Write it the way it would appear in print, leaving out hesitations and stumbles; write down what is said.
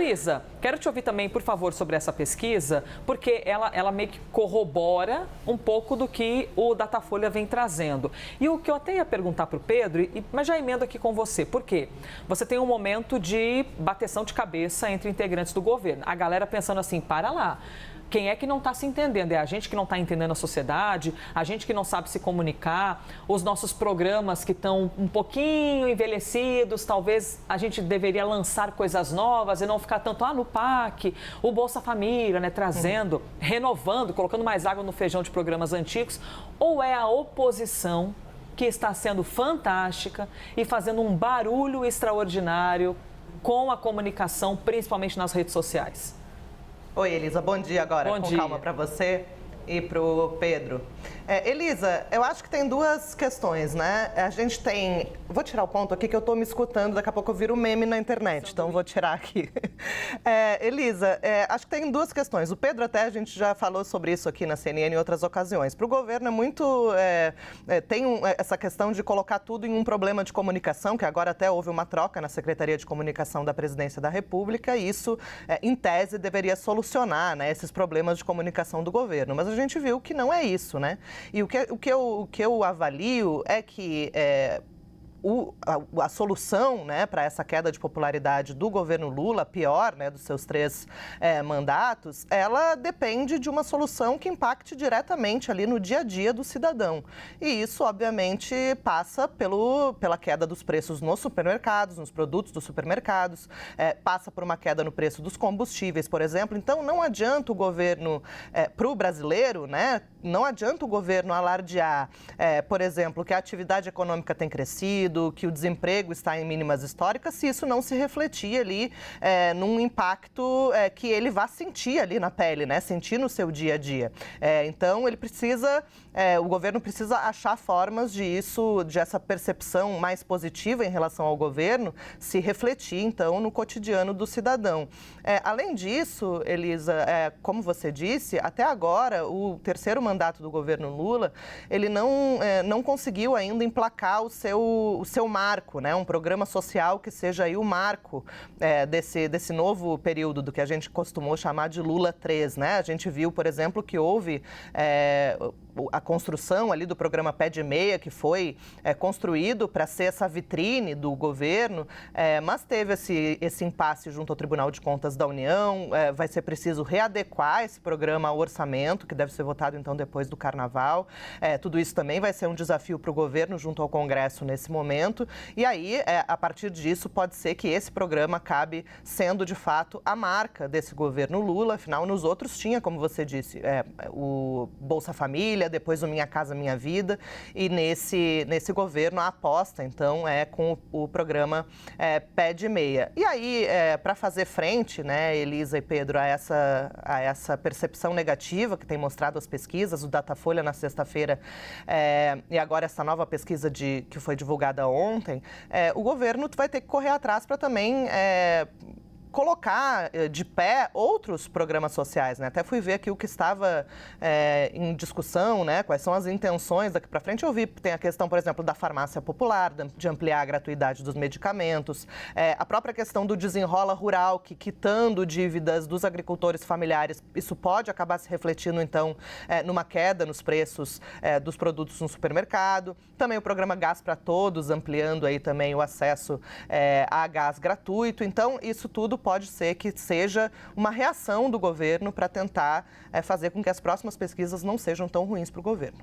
Elisa, quero te ouvir também, por favor, sobre essa pesquisa, porque ela meio que corrobora um pouco do que o Datafolha vem trazendo. E o que eu até ia perguntar para o Pedro, mas já emendo aqui com você, por quê? Você tem um momento de bateção de cabeça entre integrantes do governo. A galera pensando assim, para lá. Quem é que não está se entendendo? É a gente que não está entendendo a sociedade, a gente que não sabe se comunicar, os nossos programas que estão um pouquinho envelhecidos, talvez a gente deveria lançar coisas novas e não ficar tanto no PAC, o Bolsa Família, né, trazendo, renovando, colocando mais água no feijão de programas antigos, ou é a oposição que está sendo fantástica e fazendo um barulho extraordinário com a comunicação, principalmente nas redes sociais? Oi, Elisa, bom dia agora. Bom dia. Calma para você e para o Pedro. Elisa, eu acho que tem duas questões, né? A gente tem... Vou tirar o ponto aqui que eu estou me escutando, daqui a pouco eu viro meme na internet, então vou tirar aqui. Elisa, acho que tem duas questões. O Pedro até, a gente já falou sobre isso aqui na CNN em outras ocasiões. Para o governo é muito... essa questão de colocar tudo em um problema de comunicação, que agora até houve uma troca na Secretaria de Comunicação da Presidência da República, e isso, em tese, deveria solucionar, né, esses problemas de comunicação do governo. Mas a gente viu que não é isso, né? E o que eu avalio é que a solução, né, para essa queda de popularidade do governo Lula, pior, né, dos seus 3 mandatos, ela depende de uma solução que impacte diretamente ali no dia a dia do cidadão. E isso, obviamente, passa pela queda dos preços nos supermercados, nos produtos dos supermercados, passa por uma queda no preço dos combustíveis, por exemplo. Então, não adianta o governo, para o brasileiro, né, não adianta o governo alardear, por exemplo, que a atividade econômica tem crescido, que o desemprego está em mínimas históricas, se isso não se refletir ali num impacto que ele vá sentir ali na pele, né? Sentir no seu dia a dia. Então, ele precisa, o governo precisa achar formas de essa percepção mais positiva em relação ao governo se refletir, então, no cotidiano do cidadão. Além disso, Elisa, como você disse, até agora, o 3º mandato do governo Lula, ele não conseguiu ainda emplacar o seu marco, né? Um programa social que seja aí o marco desse novo período do que a gente costumou chamar de Lula 3, né? A gente viu, por exemplo, que houve a construção ali do programa Pé de Meia, que foi construído para ser essa vitrine do governo, mas teve esse impasse junto ao Tribunal de Contas da União. Vai ser preciso readequar esse programa ao orçamento, que deve ser votado então depois do Carnaval. Tudo isso também vai ser um desafio para o governo junto ao Congresso nesse momento. E aí, a partir disso, pode ser que esse programa acabe sendo, de fato, a marca desse governo Lula. Afinal, nos outros tinha, como você disse, o Bolsa Família, depois o Minha Casa Minha Vida, e nesse governo a aposta, então, é com o programa Pé de Meia. E aí, para fazer frente, né, Elisa e Pedro, a essa percepção negativa que tem mostrado as pesquisas, o Datafolha na sexta-feira e agora essa nova pesquisa que foi divulgada ontem, o governo vai ter que correr atrás para também colocar de pé outros programas sociais, né? Até fui ver aqui o que estava em discussão, né? Quais são as intenções daqui para frente. Eu vi que tem a questão, por exemplo, da farmácia popular, de ampliar a gratuidade dos medicamentos, a própria questão do desenrola rural, que quitando dívidas dos agricultores familiares, isso pode acabar se refletindo, então, numa queda nos preços dos produtos no supermercado. Também o programa Gás para Todos, ampliando aí também o acesso a gás gratuito. Então, isso tudo pode ser que seja uma reação do governo para tentar fazer com que as próximas pesquisas não sejam tão ruins para o governo.